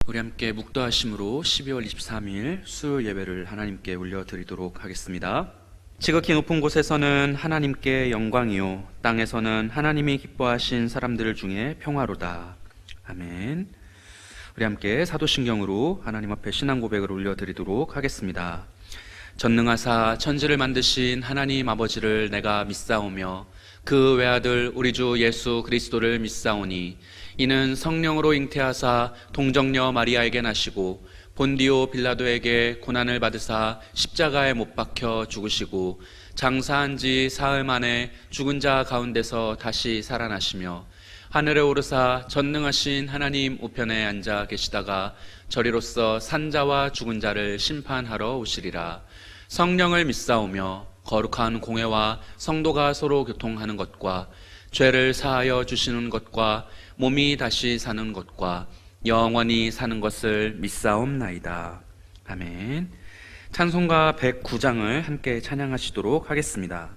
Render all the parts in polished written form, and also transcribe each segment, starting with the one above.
우리 함께 묵도하심으로 12월 23일 수요일 예배를 하나님께 올려드리도록 하겠습니다. 지극히 높은 곳에서는 하나님께 영광이요 땅에서는 하나님이 기뻐하신 사람들 중에 평화로다. 아멘. 우리 함께 사도신경으로 하나님 앞에 신앙 고백을 올려드리도록 하겠습니다. 전능하사 천지를 만드신 하나님 아버지를 내가 믿사오며 그 외아들 우리 주 예수 그리스도를 믿사오니 이는 성령으로 잉태하사 동정녀 마리아에게 나시고 본디오 빌라도에게 고난을 받으사 십자가에 못 박혀 죽으시고 장사한 지 사흘 만에 죽은 자 가운데서 다시 살아나시며 하늘에 오르사 전능하신 하나님 우편에 앉아 계시다가 저리로서 산자와 죽은 자를 심판하러 오시리라. 성령을 믿사오며 거룩한 공회와 성도가 서로 교통하는 것과 죄를 사하여 주시는 것과 몸이 다시 사는 것과 영원히 사는 것을 믿사옵나이다. 아멘. 찬송가 109장을 함께 찬양하시도록 하겠습니다.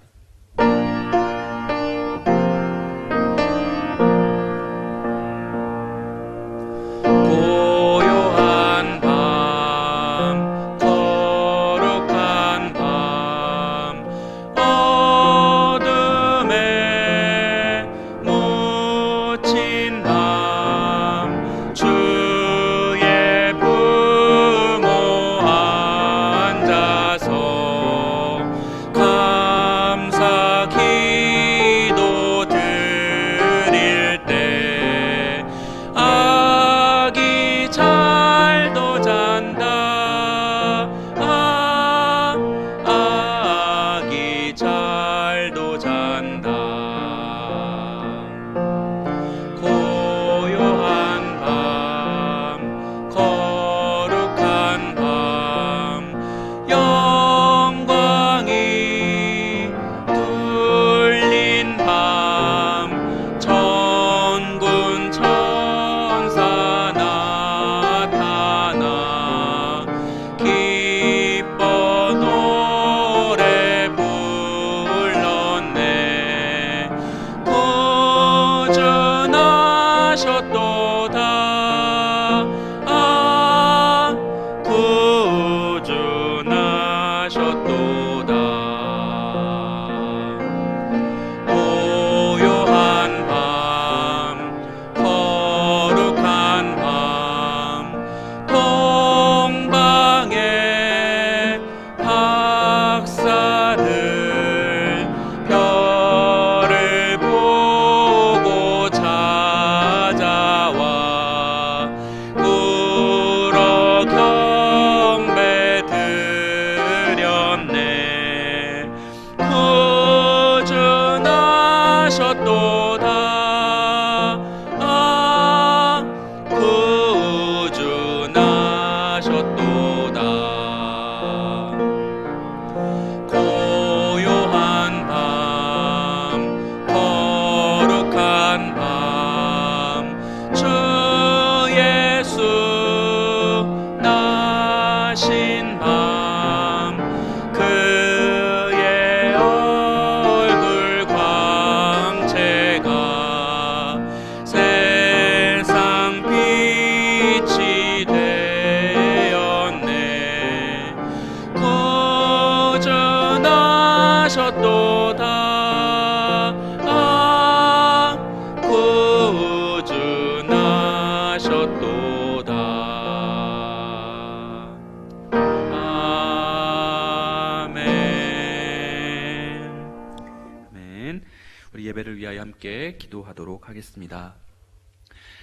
우리 예배를 위하여 함께 기도하도록 하겠습니다.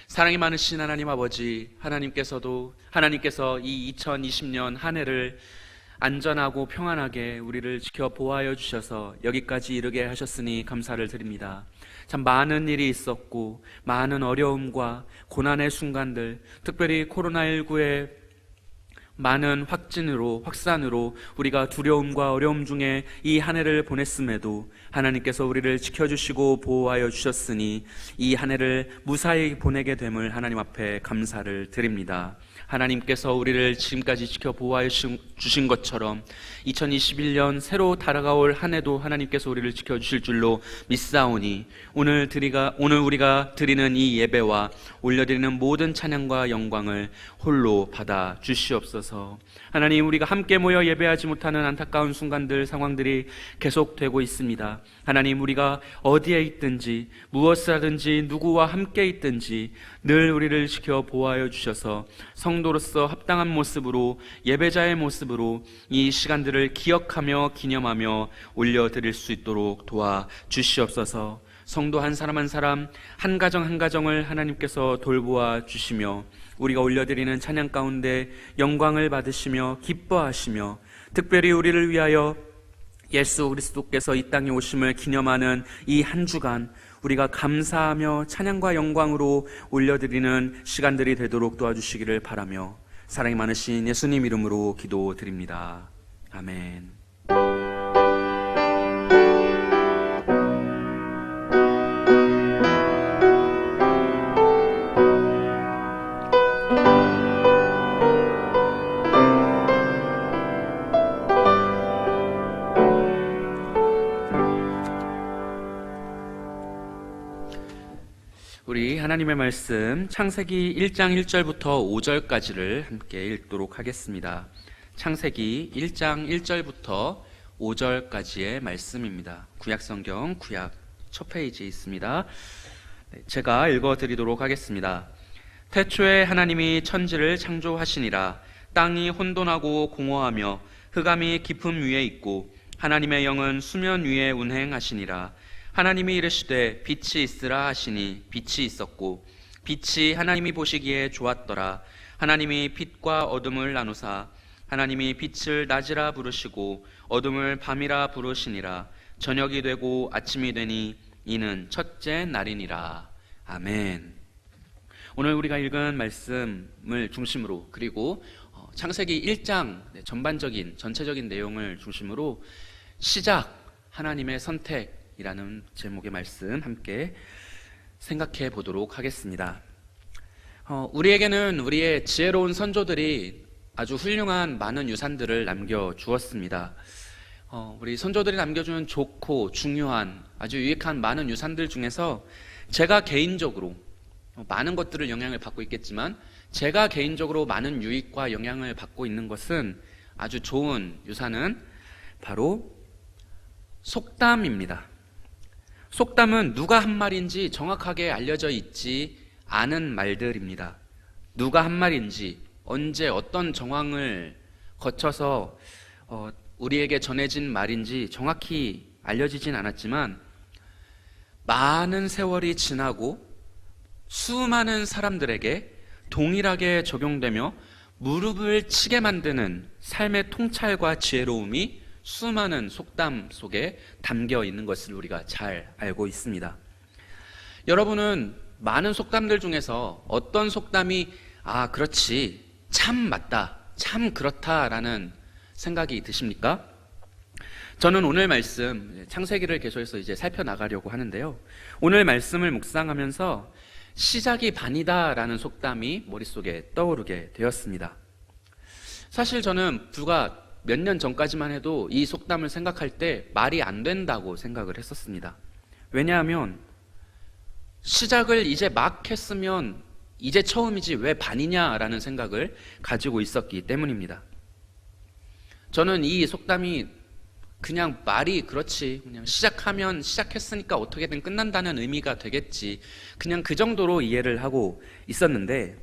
사랑이 많으신 하나님 아버지, 하나님께서 이 2020년 한 해를 안전하고 평안하게 우리를 지켜 보호하여 주셔서 여기까지 이르게 하셨으니 감사를 드립니다. 참 많은 일이 있었고 많은 어려움과 고난의 순간들, 특별히 코로나19의 많은 확산으로 우리가 두려움과 어려움 중에 이 한 해를 보냈음에도 하나님께서 우리를 지켜주시고 보호하여 주셨으니 이 한 해를 무사히 보내게 됨을 하나님 앞에 감사를 드립니다. 하나님께서 우리를 지금까지 지켜 보호하여 주신 것처럼 2021년 새로 다가올 한 해도 하나님께서 우리를 지켜주실 줄로 믿사오니 오늘 우리가 드리는 이 예배와 올려드리는 모든 찬양과 영광을 홀로 받아 주시옵소서. 하나님, 우리가 함께 모여 예배하지 못하는 안타까운 순간들, 상황들이 계속되고 있습니다. 하나님, 우리가 어디에 있든지 무엇을 하든지 누구와 함께 있든지 늘 우리를 지켜 보호하여 주셔서 성도로서 합당한 모습으로, 예배자의 모습으로 이 시간들을 기억하며 기념하며 올려드릴 수 있도록 도와 주시옵소서. 성도 한 사람 한 사람, 한 가정 한 가정을 하나님께서 돌보아 주시며 우리가 올려드리는 찬양 가운데 영광을 받으시며 기뻐하시며 특별히 우리를 위하여 예수 그리스도께서 이 땅에 오심을 기념하는 이 한 주간 우리가 감사하며 찬양과 영광으로 올려드리는 시간들이 되도록 도와주시기를 바라며 사랑이 많으신 예수님 이름으로 기도드립니다. 아멘. 우리 하나님의 말씀 창세기 1장 1절부터 5절까지를 함께 읽도록 하겠습니다. 창세기 1장 1절부터 5절까지의 말씀입니다. 구약성경 구약 첫 페이지에 있습니다. 제가 읽어드리도록 하겠습니다. 태초에 하나님이 천지를 창조하시니라. 땅이 혼돈하고 공허하며 흑암이 깊음 위에 있고 하나님의 영은 수면 위에 운행하시니라. 하나님이 이르시되 빛이 있으라 하시니 빛이 있었고 빛이 하나님이 보시기에 좋았더라. 하나님이 빛과 어둠을 나누사 하나님이 빛을 낮이라 부르시고 어둠을 밤이라 부르시니라. 저녁이 되고 아침이 되니 이는 첫째 날이니라. 아멘. 오늘 우리가 읽은 말씀을 중심으로 그리고 창세기 1장 전체적인 내용을 중심으로 시작 하나님의 선택 이라는 제목의 말씀 함께 생각해 보도록 하겠습니다. 우리에게는 우리의 지혜로운 선조들이 아주 훌륭한 많은 유산들을 남겨주었습니다. 우리 선조들이 남겨주는 좋고 중요한 아주 유익한 많은 유산들 중에서 제가 개인적으로 많은 것들을 영향을 받고 있겠지만 제가 개인적으로 많은 유익과 영향을 받고 있는 것은 아주 좋은 유산은 바로 속담입니다. 속담은 누가 한 말인지 정확하게 알려져 있지 않은 말들입니다. 누가 한 말인지 언제 어떤 정황을 거쳐서 우리에게 전해진 말인지 정확히 알려지진 않았지만 많은 세월이 지나고 수많은 사람들에게 동일하게 적용되며 무릎을 치게 만드는 삶의 통찰과 지혜로움이 수많은 속담 속에 담겨 있는 것을 우리가 잘 알고 있습니다. 여러분은 많은 속담들 중에서 어떤 속담이 그렇지, 참 맞다, 참 그렇다라는 생각이 드십니까? 저는 오늘 말씀 창세기를 계속해서 이제 살펴나가려고 하는데요. 오늘 말씀을 묵상하면서 시작이 반이다라는 속담이 머릿속에 떠오르게 되었습니다. 사실 저는 불과 몇 년 전까지만 해도 이 속담을 생각할 때 말이 안 된다고 생각을 했었습니다. 왜냐하면 시작을 이제 막 했으면 이제 처음이지 왜 반이냐라는 생각을 가지고 있었기 때문입니다. 저는 이 속담이 그냥 말이 그렇지, 그냥 시작하면 시작했으니까 어떻게든 끝난다는 의미가 되겠지, 그냥 그 정도로 이해를 하고 있었는데,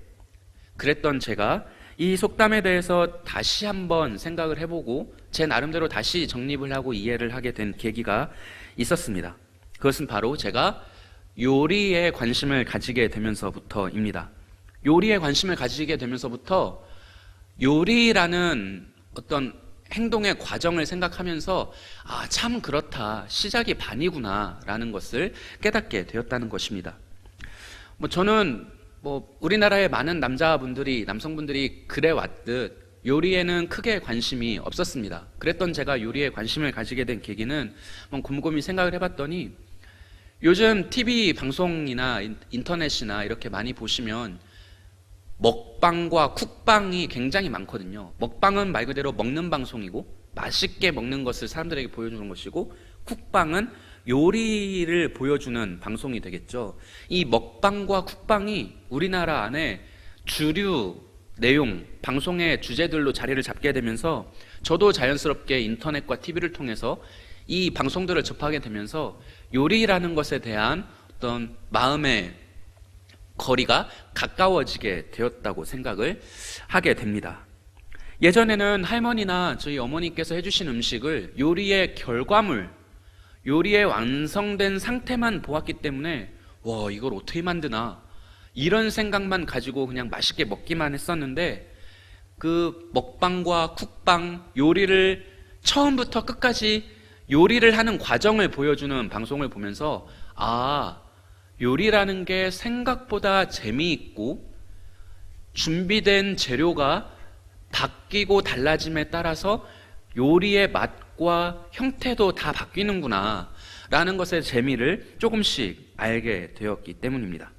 그랬던 제가 이 속담에 대해서 다시 한번 생각을 해보고 제 나름대로 다시 정립을 하고 이해를 하게 된 계기가 있었습니다. 그것은 바로 제가 요리에 관심을 가지게 되면서부터입니다. 요리에 관심을 가지게 되면서부터 요리라는 어떤 행동의 과정을 생각하면서 참 그렇다, 시작이 반이구나 라는 것을 깨닫게 되었다는 것입니다. 저는 우리나라의 많은 남성분들이 그래왔듯 요리에는 크게 관심이 없었습니다. 그랬던 제가 요리에 관심을 가지게 된 계기는 곰곰이 생각을 해봤더니 요즘 TV 방송이나 인터넷이나 이렇게 많이 보시면 먹방과 쿡방이 굉장히 많거든요. 먹방은 말 그대로 먹는 방송이고 맛있게 먹는 것을 사람들에게 보여주는 것이고, 쿡방은 요리를 보여주는 방송이 되겠죠. 이 먹방과 쿡방이 우리나라 안에 주류 내용, 방송의 주제들로 자리를 잡게 되면서 저도 자연스럽게 인터넷과 TV를 통해서 이 방송들을 접하게 되면서 요리라는 것에 대한 어떤 마음의 거리가 가까워지게 되었다고 생각을 하게 됩니다. 예전에는 할머니나 저희 어머니께서 해주신 음식을 요리의 결과물, 요리의 완성된 상태만 보았기 때문에 와, 이걸 어떻게 만드나 이런 생각만 가지고 그냥 맛있게 먹기만 했었는데, 그 먹방과 쿡방, 요리를 처음부터 끝까지 요리를 하는 과정을 보여주는 방송을 보면서 요리라는 게 생각보다 재미있고 준비된 재료가 바뀌고 달라짐에 따라서 요리의 맛과 형태도 다 바뀌는구나 라는 것의 재미를 조금씩 알게 되었기 때문입니다.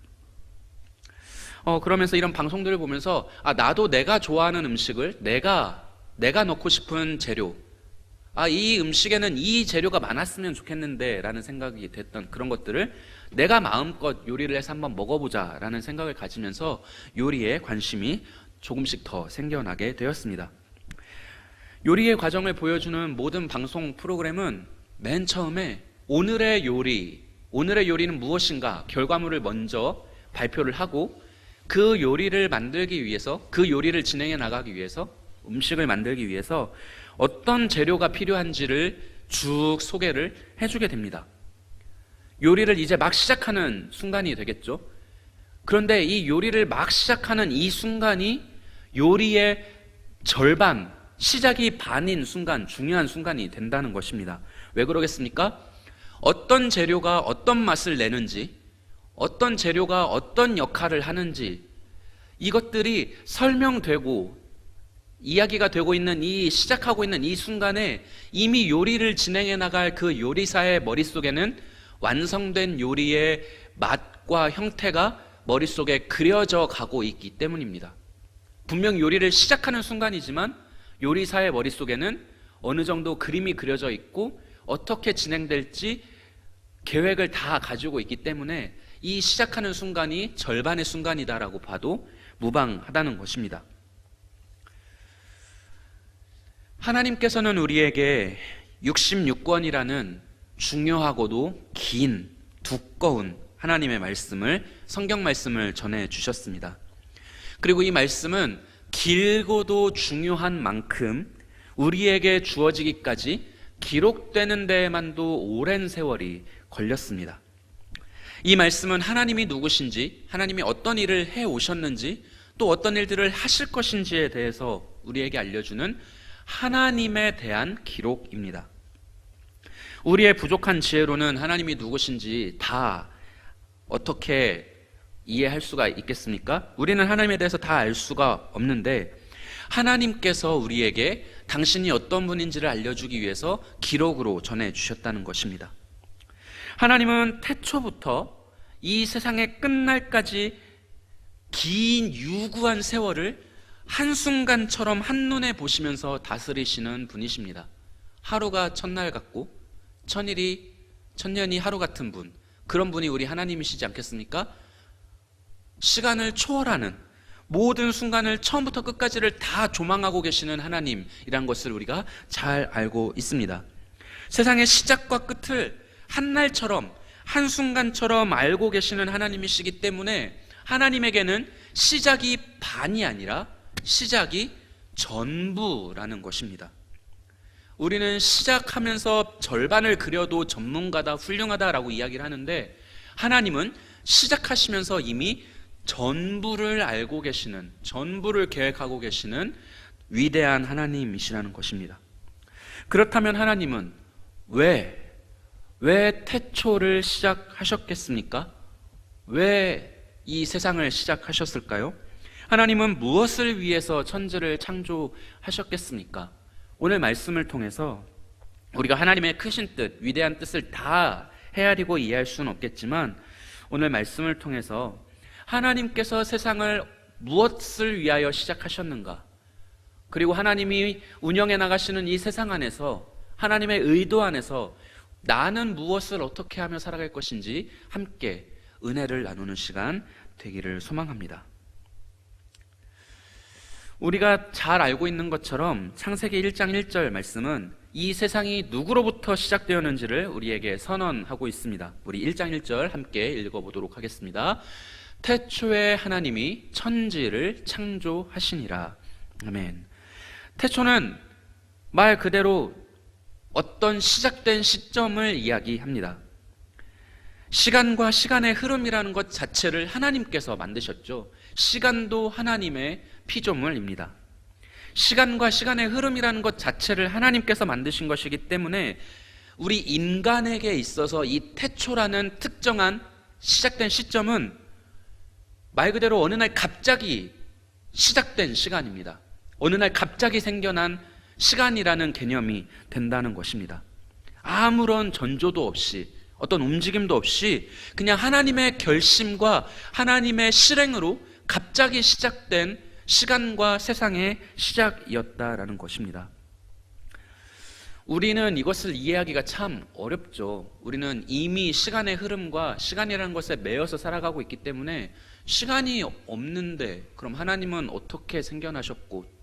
그러면서 이런 방송들을 보면서 나도 내가 좋아하는 음식을 내가 넣고 싶은 재료, 이 음식에는 이 재료가 많았으면 좋겠는데 라는 생각이 됐던 그런 것들을 내가 마음껏 요리를 해서 한번 먹어보자 라는 생각을 가지면서 요리에 관심이 조금씩 더 생겨나게 되었습니다. 요리의 과정을 보여주는 모든 방송 프로그램은 맨 처음에 오늘의 요리는 무엇인가 결과물을 먼저 발표를 하고, 그 요리를 만들기 위해서, 그 요리를 진행해 나가기 위해서, 음식을 만들기 위해서 어떤 재료가 필요한지를 쭉 소개를 해주게 됩니다. 요리를 이제 막 시작하는 순간이 되겠죠. 그런데 이 요리를 막 시작하는 이 순간이 요리의 절반, 시작이 반인 순간, 중요한 순간이 된다는 것입니다. 왜 그러겠습니까? 어떤 재료가 어떤 맛을 내는지, 어떤 재료가 어떤 역할을 하는지, 이것들이 설명되고 이야기가 되고 있는 시작하고 있는 이 순간에 이미 요리를 진행해 나갈 그 요리사의 머릿속에는 완성된 요리의 맛과 형태가 머릿속에 그려져 가고 있기 때문입니다. 분명 요리를 시작하는 순간이지만 요리사의 머릿속에는 어느 정도 그림이 그려져 있고 어떻게 진행될지 계획을 다 가지고 있기 때문에 이 시작하는 순간이 절반의 순간이다라고 봐도 무방하다는 것입니다. 하나님께서는 우리에게 66권이라는 중요하고도 긴, 두꺼운 하나님의 말씀을, 성경 말씀을 전해주셨습니다. 그리고 이 말씀은 길고도 중요한 만큼 우리에게 주어지기까지 기록되는 데에만도 오랜 세월이 걸렸습니다. 이 말씀은 하나님이 누구신지, 하나님이 어떤 일을 해오셨는지, 또 어떤 일들을 하실 것인지에 대해서 우리에게 알려주는 하나님에 대한 기록입니다. 우리의 부족한 지혜로는 하나님이 누구신지 다 어떻게 이해할 수가 있겠습니까? 우리는 하나님에 대해서 다 알 수가 없는데, 하나님께서 우리에게 당신이 어떤 분인지를 알려주기 위해서 기록으로 전해주셨다는 것입니다. 하나님은 태초부터 이 세상의 끝날까지 긴 유구한 세월을 한순간처럼 한눈에 보시면서 다스리시는 분이십니다. 하루가 천날 같고 천년이 하루 같은 분, 그런 분이 우리 하나님이시지 않겠습니까? 시간을 초월하는 모든 순간을 처음부터 끝까지를 다 조망하고 계시는 하나님이란 것을 우리가 잘 알고 있습니다. 세상의 시작과 끝을 한날처럼, 한순간처럼 알고 계시는 하나님이시기 때문에 하나님에게는 시작이 반이 아니라 시작이 전부라는 것입니다. 우리는 시작하면서 절반을 그려도 전문가다, 훌륭하다라고 이야기를 하는데, 하나님은 시작하시면서 이미 전부를 알고 계시는, 전부를 계획하고 계시는 위대한 하나님이시라는 것입니다. 그렇다면 하나님은 왜 태초를 시작하셨겠습니까? 왜 이 세상을 시작하셨을까요? 하나님은 무엇을 위해서 천지를 창조하셨겠습니까? 오늘 말씀을 통해서 우리가 하나님의 크신 뜻, 위대한 뜻을 다 헤아리고 이해할 수는 없겠지만 오늘 말씀을 통해서 하나님께서 세상을 무엇을 위하여 시작하셨는가, 그리고 하나님이 운영해 나가시는 이 세상 안에서 하나님의 의도 안에서 나는 무엇을 어떻게 하며 살아갈 것인지 함께 은혜를 나누는 시간 되기를 소망합니다. 우리가 잘 알고 있는 것처럼 창세기 1장 1절 말씀은 이 세상이 누구로부터 시작되었는지를 우리에게 선언하고 있습니다. 우리 1장 1절 함께 읽어보도록 하겠습니다. 태초에 하나님이 천지를 창조하시니라. 아멘. 태초는 말 그대로 어떤 시작된 시점을 이야기합니다. 시간과 시간의 흐름이라는 것 자체를 하나님께서 만드셨죠. 시간도 하나님의 피조물입니다. 시간과 시간의 흐름이라는 것 자체를 하나님께서 만드신 것이기 때문에 우리 인간에게 있어서 이 태초라는 특정한 시작된 시점은 말 그대로 어느 날 갑자기 시작된 시간입니다. 어느 날 갑자기 생겨난 시간이라는 개념이 된다는 것입니다. 아무런 전조도 없이, 어떤 움직임도 없이 그냥 하나님의 결심과 하나님의 실행으로 갑자기 시작된 시간과 세상의 시작이었다라는 것입니다. 우리는 이것을 이해하기가 참 어렵죠. 우리는 이미 시간의 흐름과 시간이라는 것에 매여서 살아가고 있기 때문에 시간이 없는데 그럼 하나님은 어떻게 생겨나셨고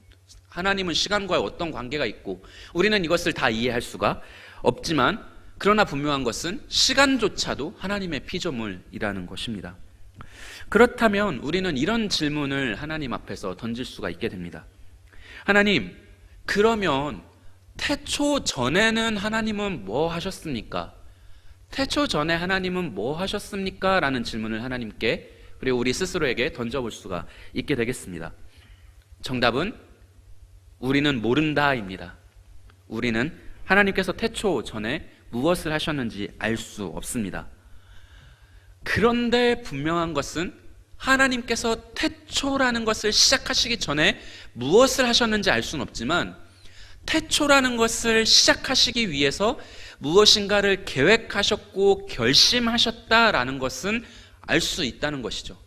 하나님은 시간과의 어떤 관계가 있고, 우리는 이것을 다 이해할 수가 없지만 그러나 분명한 것은 시간조차도 하나님의 피조물이라는 것입니다. 그렇다면 우리는 이런 질문을 하나님 앞에서 던질 수가 있게 됩니다. 하나님, 그러면 태초 전에는 하나님은 뭐 하셨습니까? 태초 전에 하나님은 뭐 하셨습니까? 라는 질문을 하나님께, 그리고 우리 스스로에게 던져볼 수가 있게 되겠습니다. 정답은 우리는 모른다입니다. 우리는 하나님께서 태초 전에 무엇을 하셨는지 알 수 없습니다. 그런데 분명한 것은 하나님께서 태초라는 것을 시작하시기 전에 무엇을 하셨는지 알 수는 없지만 태초라는 것을 시작하시기 위해서 무엇인가를 계획하셨고 결심하셨다라는 것은 알 수 있다는 것이죠.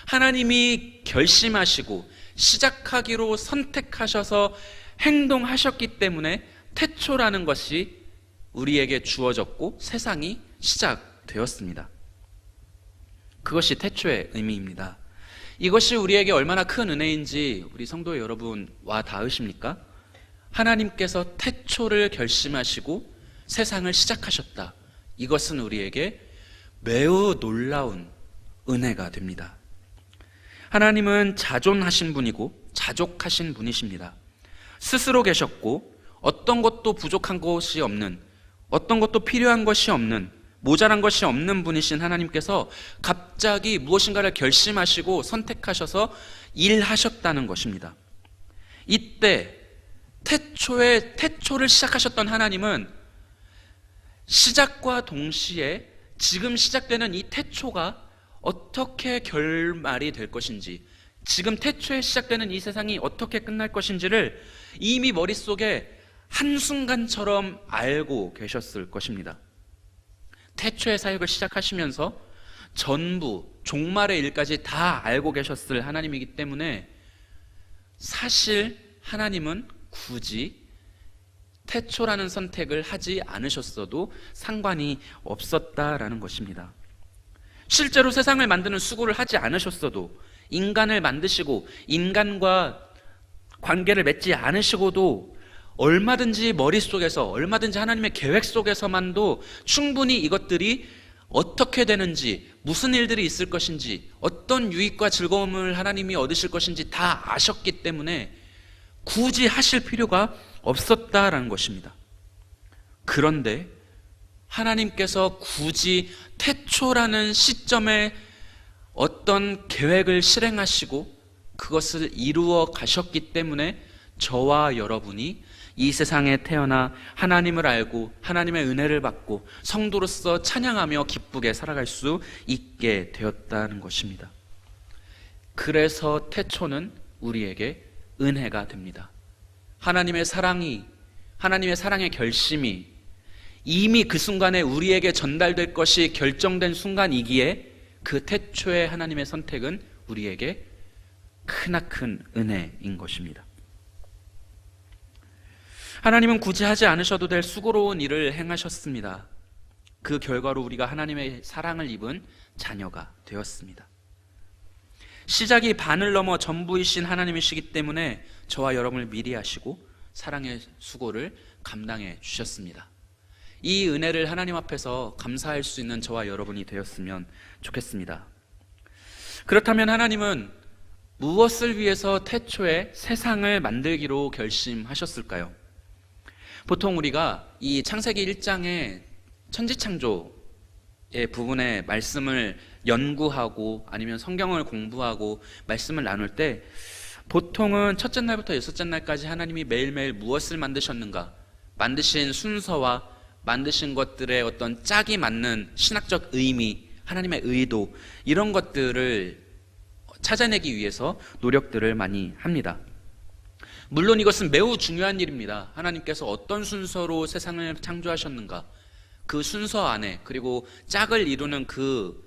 하나님이 결심하시고 시작하기로 선택하셔서 행동하셨기 때문에 태초라는 것이 우리에게 주어졌고 세상이 시작되었습니다. 그것이 태초의 의미입니다. 이것이 우리에게 얼마나 큰 은혜인지 우리 성도 여러분 와 닿으십니까? 하나님께서 태초를 결심하시고 세상을 시작하셨다. 이것은 우리에게 매우 놀라운 은혜가 됩니다. 하나님은 자존하신 분이고 자족하신 분이십니다. 스스로 계셨고 어떤 것도 부족한 것이 없는, 어떤 것도 필요한 것이 없는, 모자란 것이 없는 분이신 하나님께서 갑자기 무엇인가를 결심하시고 선택하셔서 일하셨다는 것입니다. 이때 태초를 시작하셨던 하나님은 시작과 동시에 지금 시작되는 이 태초가 어떻게 결말이 될 것인지, 지금 태초에 시작되는 이 세상이 어떻게 끝날 것인지를 이미 머릿속에 한순간처럼 알고 계셨을 것입니다. 태초의 사역을 시작하시면서 전부 종말의 일까지 다 알고 계셨을 하나님이기 때문에 사실 하나님은 굳이 태초라는 선택을 하지 않으셨어도 상관이 없었다라는 것입니다. 실제로 세상을 만드는 수고를 하지 않으셨어도, 인간을 만드시고 인간과 관계를 맺지 않으시고도 얼마든지 머릿속에서, 얼마든지 하나님의 계획 속에서만도 충분히 이것들이 어떻게 되는지, 무슨 일들이 있을 것인지, 어떤 유익과 즐거움을 하나님이 얻으실 것인지 다 아셨기 때문에 굳이 하실 필요가 없었다라는 것입니다. 그런데 하나님께서 굳이 태초라는 시점에 어떤 계획을 실행하시고 그것을 이루어 가셨기 때문에 저와 여러분이 이 세상에 태어나 하나님을 알고 하나님의 은혜를 받고 성도로서 찬양하며 기쁘게 살아갈 수 있게 되었다는 것입니다. 그래서 태초는 우리에게 은혜가 됩니다. 하나님의 사랑이, 하나님의 사랑의 결심이 이미 그 순간에 우리에게 전달될 것이 결정된 순간이기에 그 태초의 하나님의 선택은 우리에게 크나큰 은혜인 것입니다. 하나님은 굳이 하지 않으셔도 될 수고로운 일을 행하셨습니다. 그 결과로 우리가 하나님의 사랑을 입은 자녀가 되었습니다. 시작이 반을 넘어 전부이신 하나님이시기 때문에 저와 여러분을 미리 하시고 사랑의 수고를 감당해 주셨습니다. 이 은혜를 하나님 앞에서 감사할 수 있는 저와 여러분이 되었으면 좋겠습니다. 그렇다면 하나님은 무엇을 위해서 태초에 세상을 만들기로 결심하셨을까요? 보통 우리가 이 창세기 1장의 천지창조의 부분의 말씀을 연구하고 아니면 성경을 공부하고 말씀을 나눌 때 보통은 첫째 날부터 여섯째 날까지 하나님이 매일매일 무엇을 만드셨는가, 만드신 순서와 만드신 것들의 어떤 짝이 맞는 신학적 의미, 하나님의 의도, 이런 것들을 찾아내기 위해서 노력들을 많이 합니다. 물론 이것은 매우 중요한 일입니다. 하나님께서 어떤 순서로 세상을 창조하셨는가, 그 순서 안에, 그리고 짝을 이루는 그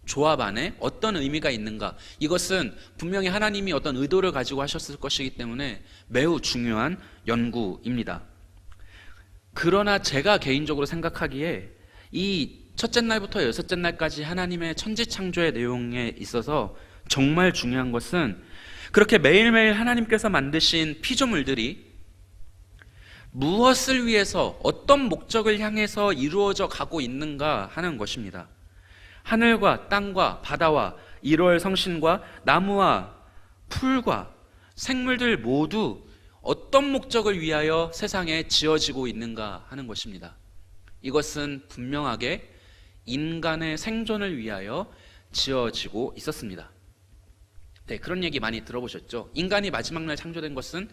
조합 안에 어떤 의미가 있는가, 이것은 분명히 하나님이 어떤 의도를 가지고 하셨을 것이기 때문에 매우 중요한 연구입니다. 그러나 제가 개인적으로 생각하기에 이 첫째 날부터 여섯째 날까지 하나님의 천지창조의 내용에 있어서 정말 중요한 것은 그렇게 매일매일 하나님께서 만드신 피조물들이 무엇을 위해서 어떤 목적을 향해서 이루어져 가고 있는가 하는 것입니다. 하늘과 땅과 바다와 1월 성신과 나무와 풀과 생물들 모두 어떤 목적을 위하여 세상에 지어지고 있는가 하는 것입니다. 이것은 분명하게 인간의 생존을 위하여 지어지고 있었습니다. 네, 그런 얘기 많이 들어보셨죠? 인간이 마지막 날 창조된 것은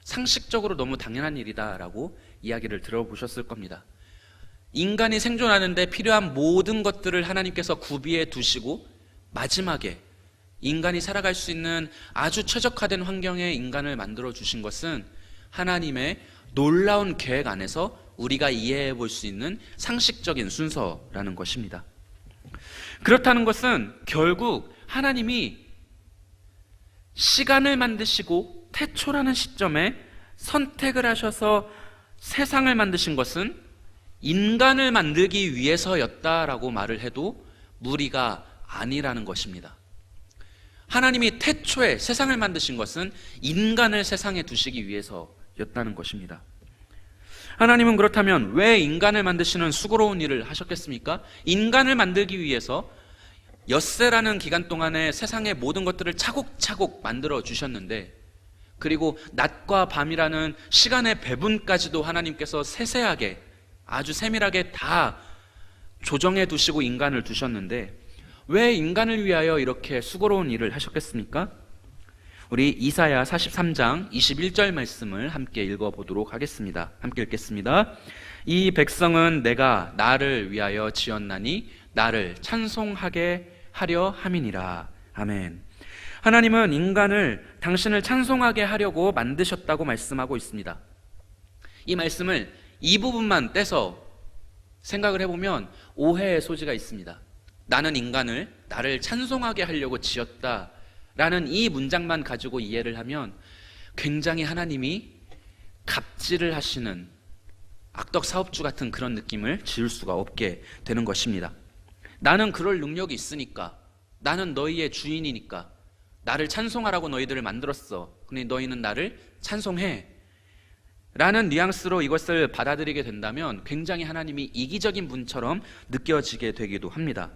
상식적으로 너무 당연한 일이다라고 이야기를 들어보셨을 겁니다. 인간이 생존하는데 필요한 모든 것들을 하나님께서 구비해 두시고 마지막에 인간이 살아갈 수 있는 아주 최적화된 환경에 인간을 만들어 주신 것은 하나님의 놀라운 계획 안에서 우리가 이해해 볼 수 있는 상식적인 순서라는 것입니다. 그렇다는 것은 결국 하나님이 시간을 만드시고 태초라는 시점에 선택을 하셔서 세상을 만드신 것은 인간을 만들기 위해서였다라고 말을 해도 무리가 아니라는 것입니다. 하나님이 태초에 세상을 만드신 것은 인간을 세상에 두시기 위해서였다는 것입니다. 하나님은 그렇다면 왜 인간을 만드시는 수고로운 일을 하셨겠습니까? 인간을 만들기 위해서 엿새라는 기간 동안에 세상의 모든 것들을 차곡차곡 만들어 주셨는데, 그리고 낮과 밤이라는 시간의 배분까지도 하나님께서 세세하게 아주 세밀하게 다 조정해 두시고 인간을 두셨는데 왜 인간을 위하여 이렇게 수고로운 일을 하셨겠습니까? 우리 이사야 43장 21절 말씀을 함께 읽어보도록 하겠습니다. 함께 읽겠습니다. 이 백성은 내가 나를 위하여 지었나니 나를 찬송하게 하려 함이니라. 아멘. 하나님은 인간을 당신을 찬송하게 하려고 만드셨다고 말씀하고 있습니다. 이 말씀을 이 부분만 떼서 생각을 해보면 오해의 소지가 있습니다. 나는 인간을 나를 찬송하게 하려고 지었다 라는 이 문장만 가지고 이해를 하면 굉장히 하나님이 갑질을 하시는 악덕 사업주 같은 그런 느낌을 지을 수가 없게 되는 것입니다. 나는 그럴 능력이 있으니까, 나는 너희의 주인이니까 나를 찬송하라고 너희들을 만들었어. 근데 너희는 나를 찬송해 라는 뉘앙스로 이것을 받아들이게 된다면 굉장히 하나님이 이기적인 분처럼 느껴지게 되기도 합니다.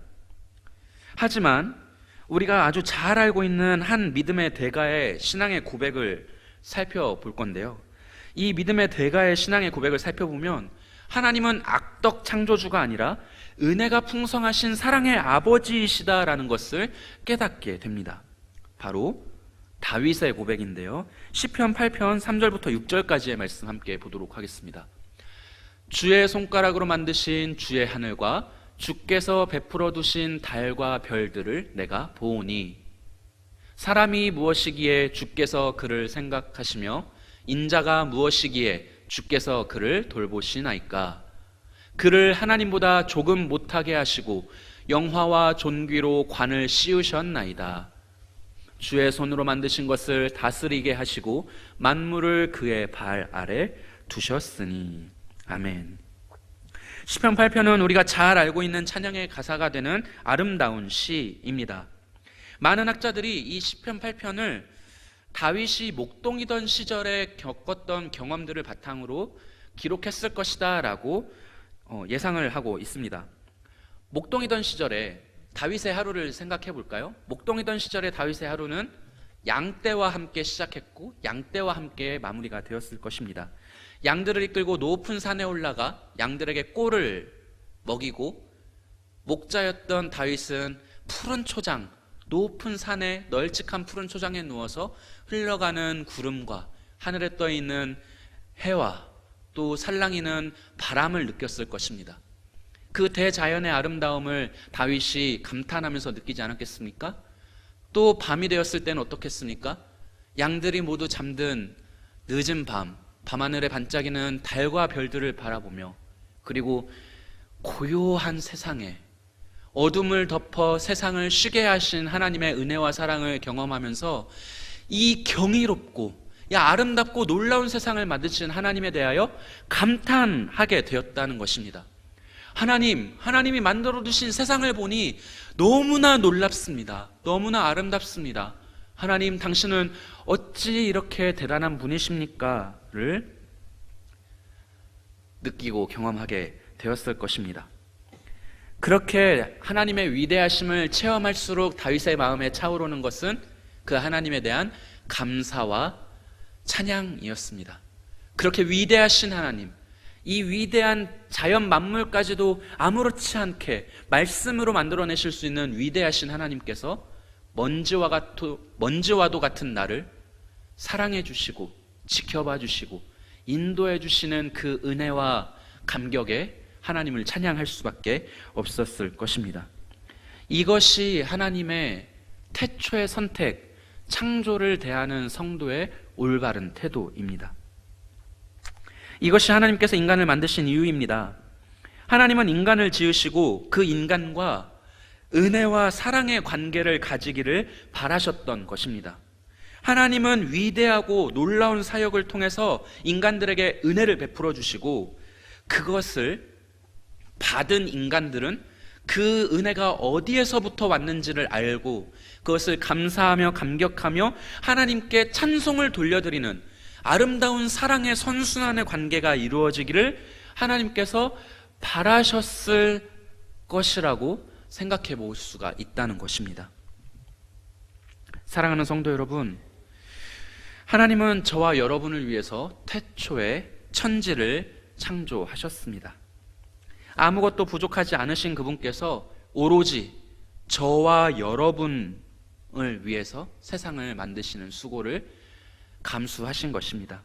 하지만 우리가 아주 잘 알고 있는 한 믿음의 대가의 신앙의 고백을 살펴볼 건데요, 이 믿음의 대가의 신앙의 고백을 살펴보면 하나님은 악덕 창조주가 아니라 은혜가 풍성하신 사랑의 아버지이시다라는 것을 깨닫게 됩니다. 바로 다윗의 고백인데요, 시편 8편 3절부터 6절까지의 말씀 함께 보도록 하겠습니다. 주의 손가락으로 만드신 주의 하늘과 주께서 베풀어 두신 달과 별들을 내가 보오니 사람이 무엇이기에 주께서 그를 생각하시며 인자가 무엇이기에 주께서 그를 돌보시나이까. 그를 하나님보다 조금 못하게 하시고 영화와 존귀로 관을 씌우셨나이다. 주의 손으로 만드신 것을 다스리게 하시고 만물을 그의 발 아래 두셨으니. 아멘. 시편 8편은 우리가 잘 알고 있는 찬양의 가사가 되는 아름다운 시입니다. 많은 학자들이 이 시편 8편을 다윗이 목동이던 시절에 겪었던 경험들을 바탕으로 기록했을 것이다 라고 예상을 하고 있습니다. 목동이던 시절에 다윗의 하루를 생각해 볼까요? 목동이던 시절에 다윗의 하루는 양떼와 함께 시작했고 양떼와 함께 마무리가 되었을 것입니다. 양들을 이끌고 높은 산에 올라가 양들에게 꼴을 먹이고, 목자였던 다윗은 푸른 초장, 높은 산에 널찍한 푸른 초장에 누워서 흘러가는 구름과 하늘에 떠 있는 해와 또 살랑이는 바람을 느꼈을 것입니다. 그 대자연의 아름다움을 다윗이 감탄하면서 느끼지 않았겠습니까? 또 밤이 되었을 때는 어떻겠습니까? 양들이 모두 잠든 늦은 밤하늘에 반짝이는 달과 별들을 바라보며, 그리고 고요한 세상에 어둠을 덮어 세상을 쉬게 하신 하나님의 은혜와 사랑을 경험하면서 이 경이롭고 아름답고 놀라운 세상을 만드신 하나님에 대하여 감탄하게 되었다는 것입니다. 하나님이 만들어 두신 세상을 보니 너무나 놀랍습니다. 너무나 아름답습니다. 하나님, 당신은 어찌 이렇게 대단한 분이십니까?를 느끼고 경험하게 되었을 것입니다. 그렇게 하나님의 위대하심을 체험할수록 다윗의 마음에 차오르는 것은 그 하나님에 대한 감사와 찬양이었습니다. 그렇게 위대하신 하나님, 이 위대한 자연 만물까지도 아무렇지 않게 말씀으로 만들어내실 수 있는 위대하신 하나님께서 먼지와도 같은 나를 사랑해 주시고 지켜봐 주시고 인도해 주시는 그 은혜와 감격에 하나님을 찬양할 수밖에 없었을 것입니다. 이것이 하나님의 태초의 선택, 창조를 대하는 성도의 올바른 태도입니다. 이것이 하나님께서 인간을 만드신 이유입니다. 하나님은 인간을 지으시고 그 인간과 은혜와 사랑의 관계를 가지기를 바라셨던 것입니다. 하나님은 위대하고 놀라운 사역을 통해서 인간들에게 은혜를 베풀어 주시고, 그것을 받은 인간들은 그 은혜가 어디에서부터 왔는지를 알고 그것을 감사하며 감격하며 하나님께 찬송을 돌려드리는 아름다운 사랑의 선순환의 관계가 이루어지기를 하나님께서 바라셨을 것이라고 생각해 볼 수가 있다는 것입니다. 사랑하는 성도 여러분, 하나님은 저와 여러분을 위해서 태초에 천지를 창조하셨습니다. 아무것도 부족하지 않으신 그분께서 오로지 저와 여러분을 위해서 세상을 만드시는 수고를 감수하신 것입니다.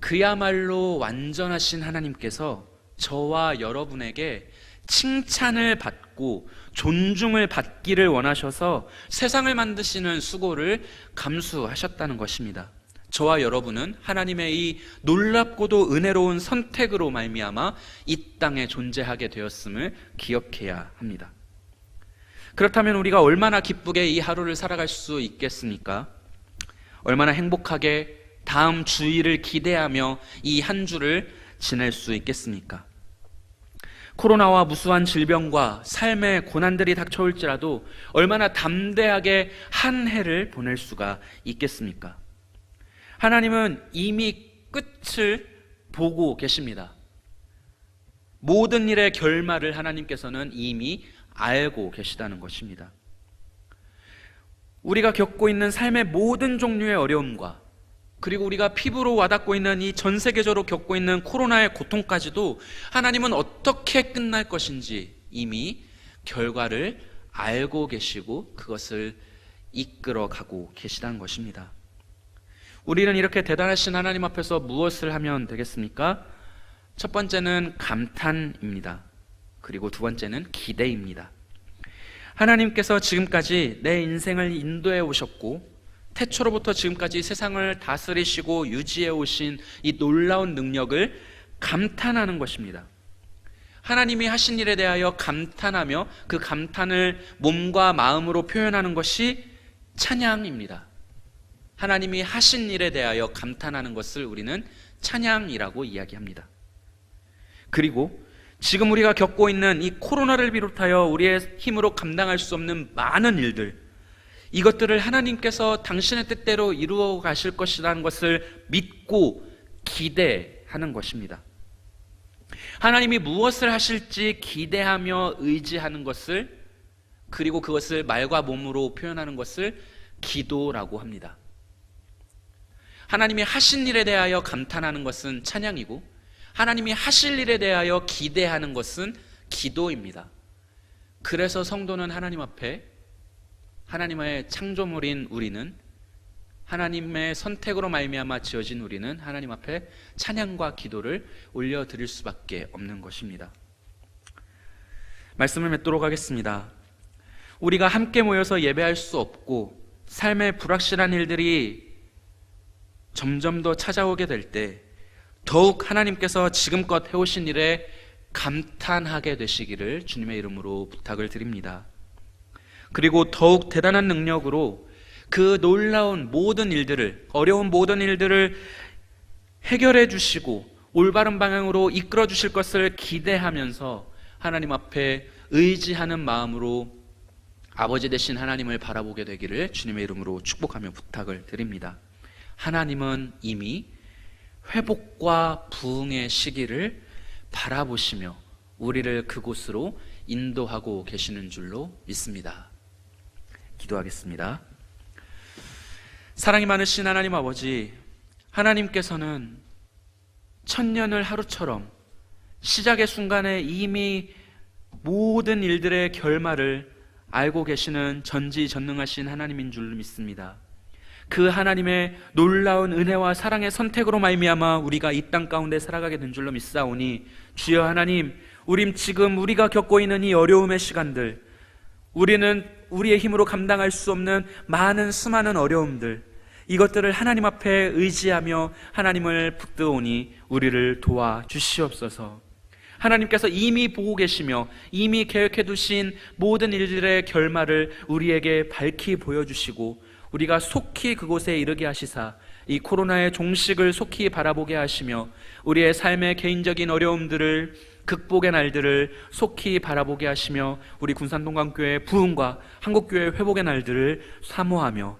그야말로 완전하신 하나님께서 저와 여러분에게 칭찬을 받고 존중을 받기를 원하셔서 세상을 만드시는 수고를 감수하셨다는 것입니다. 저와 여러분은 하나님의 이 놀랍고도 은혜로운 선택으로 말미암아 이 땅에 존재하게 되었음을 기억해야 합니다. 그렇다면 우리가 얼마나 기쁘게 이 하루를 살아갈 수 있겠습니까? 얼마나 행복하게 다음 주일을 기대하며 이 한 주를 지낼 수 있겠습니까? 코로나와 무수한 질병과 삶의 고난들이 닥쳐올지라도 얼마나 담대하게 한 해를 보낼 수가 있겠습니까? 하나님은 이미 끝을 보고 계십니다. 모든 일의 결말을 하나님께서는 이미 알고 계시다는 것입니다. 우리가 겪고 있는 삶의 모든 종류의 어려움과 그리고 우리가 피부로 와닿고 있는 이 전 세계적으로 겪고 있는 코로나의 고통까지도 하나님은 어떻게 끝날 것인지 이미 결과를 알고 계시고 그것을 이끌어가고 계시다는 것입니다. 우리는 이렇게 대단하신 하나님 앞에서 무엇을 하면 되겠습니까? 첫 번째는 감탄입니다. 그리고 두 번째는 기대입니다. 하나님께서 지금까지 내 인생을 인도해 오셨고 태초로부터 지금까지 세상을 다스리시고 유지해 오신 이 놀라운 능력을 감탄하는 것입니다. 하나님이 하신 일에 대하여 감탄하며 그 감탄을 몸과 마음으로 표현하는 것이 찬양입니다. 하나님이 하신 일에 대하여 감탄하는 것을 우리는 찬양이라고 이야기합니다. 그리고 지금 우리가 겪고 있는 이 코로나를 비롯하여 우리의 힘으로 감당할 수 없는 많은 일들, 이것들을 하나님께서 당신의 뜻대로 이루어 가실 것이라는 것을 믿고 기대하는 것입니다. 하나님이 무엇을 하실지 기대하며 의지하는 것을, 그리고 그것을 말과 몸으로 표현하는 것을 기도라고 합니다. 하나님이 하신 일에 대하여 감탄하는 것은 찬양이고 하나님이 하실 일에 대하여 기대하는 것은 기도입니다. 그래서 성도는 하나님 앞에, 하나님의 창조물인 우리는, 하나님의 선택으로 말미암아 지어진 우리는 하나님 앞에 찬양과 기도를 올려드릴 수밖에 없는 것입니다. 말씀을 맺도록 하겠습니다. 우리가 함께 모여서 예배할 수 없고 삶의 불확실한 일들이 점점 더 찾아오게 될 때 더욱 하나님께서 지금껏 해오신 일에 감탄하게 되시기를 주님의 이름으로 부탁을 드립니다. 그리고 더욱 대단한 능력으로 그 놀라운 모든 일들을, 어려운 모든 일들을 해결해 주시고 올바른 방향으로 이끌어 주실 것을 기대하면서 하나님 앞에 의지하는 마음으로 아버지 되신 하나님을 바라보게 되기를 주님의 이름으로 축복하며 부탁을 드립니다. 하나님은 이미 회복과 부흥의 시기를 바라보시며 우리를 그곳으로 인도하고 계시는 줄로 믿습니다. 기도하겠습니다. 사랑이 많으신 하나님 아버지, 하나님께서는 천년을 하루처럼 시작의 순간에 이미 모든 일들의 결말을 알고 계시는 전지전능하신 하나님인 줄 믿습니다. 그 하나님의 놀라운 은혜와 사랑의 선택으로 말미암아 우리가 이 땅 가운데 살아가게 된 줄로 믿사오니, 주여 하나님, 지금 우리가 겪고 있는 이 어려움의 시간들, 우리는 우리의 힘으로 감당할 수 없는 많은 수많은 어려움들, 이것들을 하나님 앞에 의지하며 하나님을 붙드오니 우리를 도와주시옵소서. 하나님께서 이미 보고 계시며 이미 계획해 두신 모든 일들의 결말을 우리에게 밝히 보여주시고 우리가 속히 그곳에 이르게 하시사 이 코로나의 종식을 속히 바라보게 하시며 우리의 삶의 개인적인 어려움들을, 극복의 날들을 속히 바라보게 하시며 우리 군산동강교회의 부흥과 한국교회의 회복의 날들을 사모하며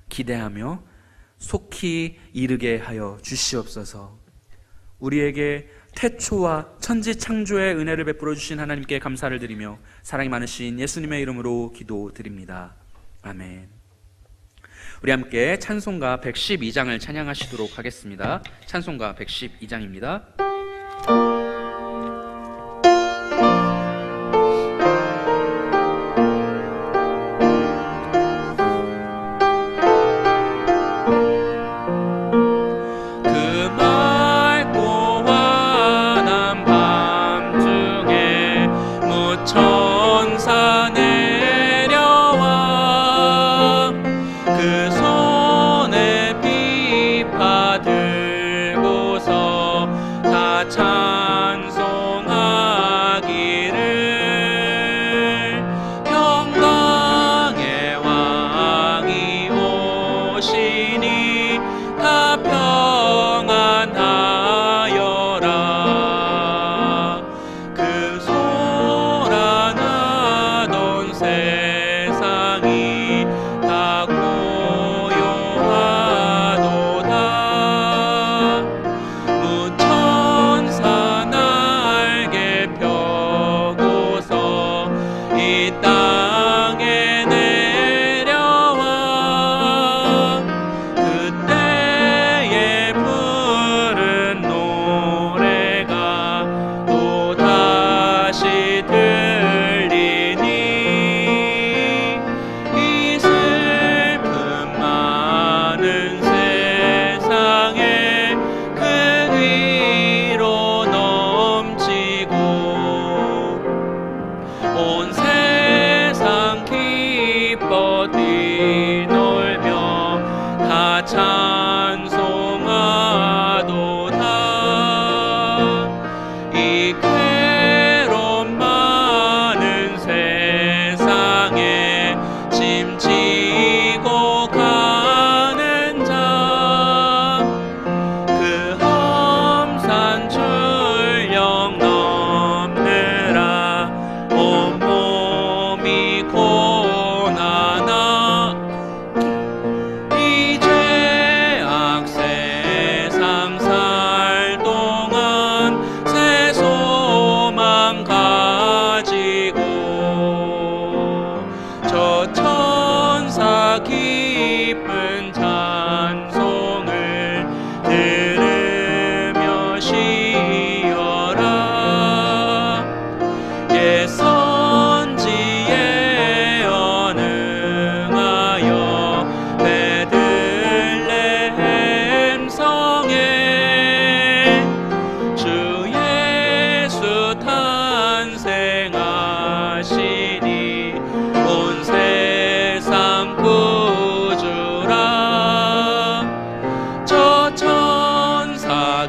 기대하며 속히 이르게 하여 주시옵소서. 우리에게 태초와 천지 창조의 은혜를 베풀어 주신 하나님께 감사를 드리며 사랑이 많으신 예수님의 이름으로 기도드립니다. 아멘. 우리 함께 찬송가 112장을 찬양하시도록 하겠습니다. 찬송가 112장입니다. 들고서 다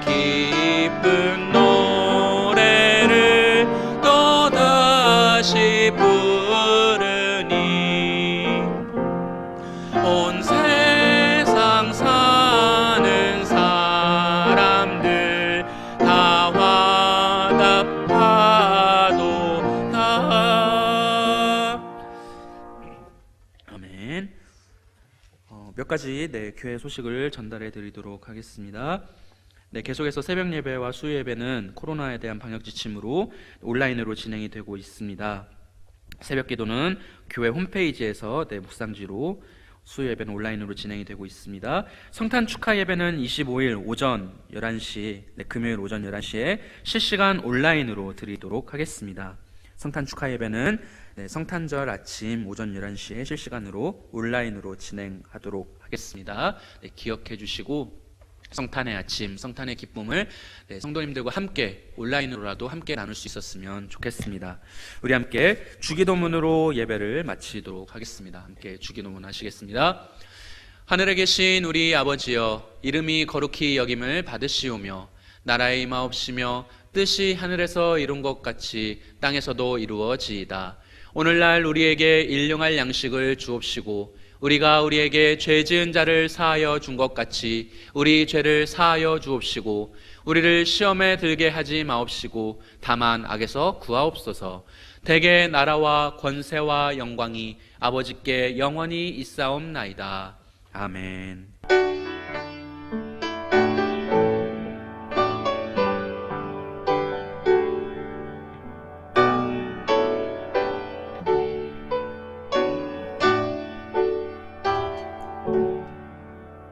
기쁜 노래를 또다시 부르니 온 세상 사는 사람들 다 화답하도다. 아멘. 몇 가지 교회 소식을 전달해 드리도록 하겠습니다. 계속해서 새벽 예배와 수요 예배는 코로나에 대한 방역 지침으로 온라인으로 진행이 되고 있습니다. 새벽 기도는 교회 홈페이지에서 묵상지로, 수요 예배는 온라인으로 진행이 되고 있습니다. 성탄 축하 예배는 25일 오전 11시, 금요일 오전 11시에 실시간 온라인으로 드리도록 하겠습니다. 성탄 축하 예배는 성탄절 아침 오전 11시에 실시간으로 온라인으로 진행하도록 하겠습니다. 기억해 주시고 성탄의 아침, 성탄의 기쁨을 성도님들과 함께 온라인으로라도 함께 나눌 수 있었으면 좋겠습니다. 우리 함께 주기도문으로 예배를 마치도록 하겠습니다. 함께 주기도문 하시겠습니다. 하늘에 계신 우리 아버지여, 이름이 거룩히 여김을 받으시오며 나라의 임하옵시며 뜻이 하늘에서 이룬 것 같이 땅에서도 이루어지이다. 오늘날 우리에게 일용할 양식을 주옵시고 우리가 우리에게 죄 지은 자를 사하여 준 것 같이 우리 죄를 사하여 주옵시고 우리를 시험에 들게 하지 마옵시고 다만 악에서 구하옵소서. 대개 나라와 권세와 영광이 아버지께 영원히 있사옵나이다. 아멘.